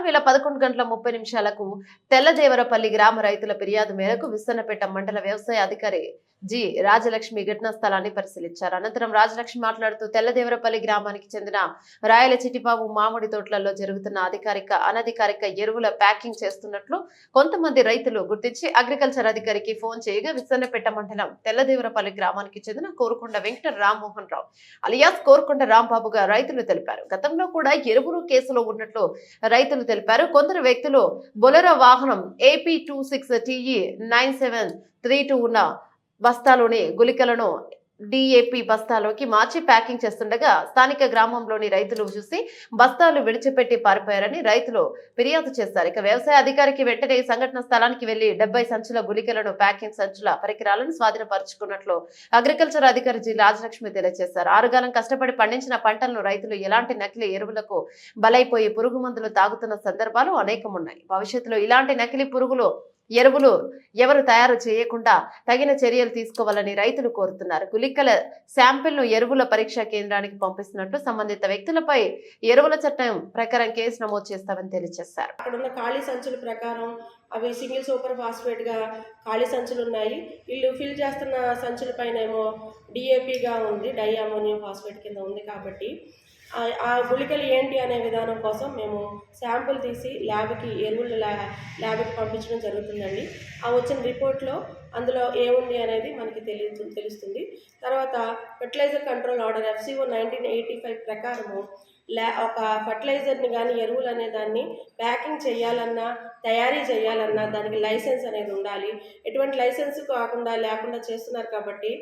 వేళ 11:30 తెల్లదేవరపల్లి గ్రామ రైతుల ఫిర్యాదు మేరకు విస్సన్నపేట మండల వ్యవసాయ అధికారి జి రాజలక్ష్మి ఘటనా స్థలాన్ని పరిశీలించారు. అనంతరం రాజలక్ష్మి మాట్లాడుతూ తెల్లదేవరపల్లి గ్రామానికి చెందిన రాయల చిటిబాబు మామిడి తోటలలో జరుగుతున్న అనధికారిక ఎరువుల ప్యాకింగ్ చేస్తున్నట్లు కొంతమంది రైతులు గుర్తించి అగ్రికల్చర్ అధికారికి ఫోన్ చేయగా విస్సన్నపేట మండలం తెల్లదేవరపల్లి గ్రామానికి చెందిన కోరుకొండ వెంకట రామ్మోహన్ రావు అలియాస్ కోరుకొండ రాంబాబుగా రైతులు తెలిపారు. గతంలో కూడా ఎరువులు కేసులో ఉన్నట్లు రైతులు తెలిపారు. కొందరు వ్యక్తులు బొలెరో వాహనం AP 26 TE 9732 ఉన్న బస్తాలోని గుళికలను DAP బస్తాలోకి మార్చి ప్యాకింగ్ చేస్తుండగా స్థానిక గ్రామంలోని రైతులు చూసి బస్తాలు విడిచిపెట్టి పారిపోయారని రైతులు ఫిర్యాదు చేశారు. ఇక వ్యవసాయ అధికారికి వెంటనే సంఘటన స్థలానికి వెళ్లి 70 సంచుల గుళికలను ప్యాకింగ్ సంచుల పరికరాలను స్వాధీనపరుచుకున్నట్లు అగ్రికల్చర్ అధికారి జి రాజలక్ష్మి తెలియజేశారు. ఆరుగాలం కష్టపడి పండించిన పంటలను రైతులు ఎలాంటి నకిలీ ఎరువులకు బలైపోయి పురుగు మందులు తాగుతున్న సందర్భాలు అనేకమున్నాయి. భవిష్యత్తులో ఇలాంటి నకిలీ ఎరువులు ఎవరు తయారు చేయకుండా తగిన చర్యలు తీసుకోవాలని రైతులు కోరుతున్నారు. గుళికల శాంపిల్ ను ఎరువుల పరీక్షా కేంద్రానికి పంపిస్తున్నట్లు సంబంధిత వ్యక్తులపై ఎరువుల చట్టం ప్రకారం కేసు నమోదు చేస్తామని తెలియజేశారు. అక్కడున్న ఖాళీ సంచుల ప్రకారం అవి సింగిల్ సూపర్ ఫాస్ఫేట్ గా ఖాళీ సంచులు ఉన్నాయి. వీళ్ళు ఫిల్ చేస్తున్న సంచుల పైన ఏమో DAP గా ఉంది, డై అమోనియం ఫాస్ఫేట్ కింద ఉంది. కాబట్టి ఆ గుళికలు ఏంటి అనే విధానం కోసం మేము శాంపుల్ తీసి ఎరువుల ల్యాబ్కి పంపించడం జరుగుతుందండి. ఆ వచ్చిన రిపోర్ట్లో అందులో ఏముంది అనేది మనకి తెలుస్తుంది. తర్వాత ఫెర్టిలైజర్ కంట్రోల్ ఆర్డర్ FCO 1985 ప్రకారము ఒక ఫర్టిలైజర్ని కానీ ఎరువులు అనే దాన్ని ప్యాకింగ్ చేయాలన్నా తయారీ చేయాలన్నా దానికి లైసెన్స్ అనేది ఉండాలి. ఎటువంటి లైసెన్స్ లేకుండా చేస్తున్నారు కాబట్టి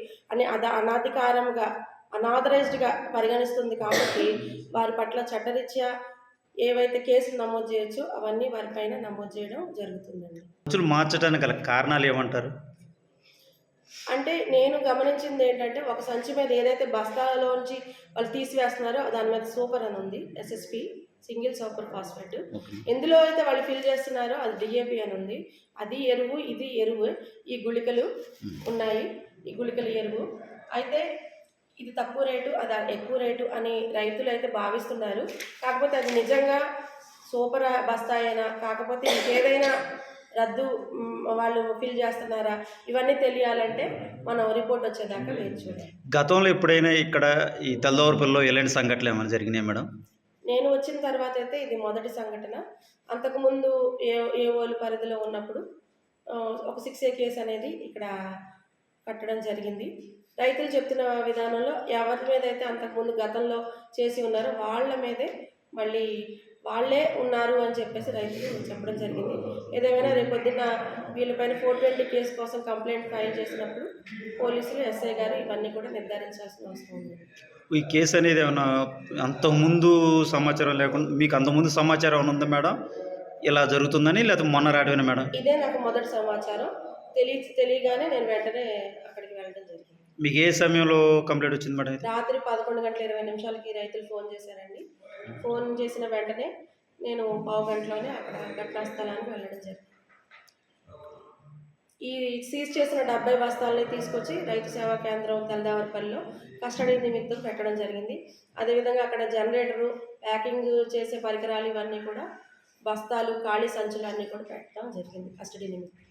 అనాథరైజ్డ్గా పరిగణిస్తుంది. కాబట్టి వారి పట్ల చట్టరీత్యా ఏవైతే కేసులు నమోదు చేయొచ్చో అవన్నీ వారిపైన నమోదు చేయడం జరుగుతుందండి. మార్చడానికి గల కారణాలు ఏమంటారు అంటే నేను గమనించింది ఏంటంటే, ఒక సంచి మీద ఏదైతే బస్తాలలోంచి వాళ్ళు తీసివేస్తున్నారో దాని మీద సూపర్ అని ఉంది, SSP సింగిల్ సూపర్ ఫాస్ఫేట్. ఎందులో అయితే వాళ్ళు ఫిల్ చేస్తున్నారో అది DAP అని ఉంది. అది ఎరువు, ఇది ఎరువు. ఈ గుళికలు ఉన్నాయి, ఈ గుళికలు ఎరువు. అయితే ఇది తక్కువ రేటు, అది ఎక్కువ రేటు అని రైతులు అయితే భావిస్తున్నారు. కాకపోతే అది నిజంగా సూపర్ బస్తాయేనా, కాకపోతే ఇంకేదైనా రద్దు వాళ్ళు ఫిల్ చేస్తున్నారా, ఇవన్నీ తెలియాలంటే మనం రిపోర్ట్ వచ్చేదాకా వేచి చూడాలి. గతంలో ఎప్పుడైనా ఇక్కడ ఈ తెల్లదేవరపల్లిలో ఎలాంటి సంఘటనలు ఏమైనా జరిగినాయి మేడం? నేను వచ్చిన తర్వాత అయితే ఇది మొదటి సంఘటన. అంతకుముందు ఏఓల పరిధిలో ఉన్నప్పుడు ఒక 6A కేసు అనేది ఇక్కడ కట్టడం జరిగింది. రైతులు చెప్తున్న విధానంలో ఎవరి మీద అయితే అంతకుముందు గతంలో చేసి ఉన్నారో వాళ్ళ మీదే మళ్ళీ వాళ్ళే ఉన్నారు అని చెప్పేసి రైతులు చెప్పడం జరిగింది. ఏదేమైనా రేపొద్దున వీళ్ళపైన 420 కేసు కోసం కంప్లైంట్ ఫైల్ చేసినప్పుడు పోలీసులు, SI గారు ఇవన్నీ కూడా నిర్ధారించాల్సిన అవసరం ఉంది. ఈ కేసు అనేది ఏమైనా అంతకుముందు సమాచారం లేకుండా మీకు అంతకుముందు సమాచారం ఏమైనా ఉందా మేడం ఇలా జరుగుతుందని, లేదా మొన్న రావడమేనా మేడం? ఇదే నాకు మొదటి సమాచారం. తెలియగానే నేను వెంటనే అక్కడికి వెళ్ళడం జరిగింది. మీకు ఏ సమయంలో కంప్లైంట్ వచ్చింది మేడం? రాత్రి 11:20 రైతులు ఫోన్ చేశారండి. ఫోన్ చేసిన వెంటనే నేను పావు గంటలోనే అక్కడ ఘటనా స్థలానికి వెళ్ళడం జరిగింది. ఈ సీజ్ చేసిన 70 బస్తాలని తీసుకొచ్చి రైతు సేవా కేంద్రం తెల్లదేవరపల్లిలో కస్టడీ నిమిత్తం పెట్టడం జరిగింది. అదేవిధంగా అక్కడ జనరేటరు, ప్యాకింగ్ చేసే పరికరాలు ఇవన్నీ కూడా, బస్తాలు, ఖాళీ సంచులు అన్నీ కూడా పెట్టడం జరిగింది కస్టడీ నిమిత్తం.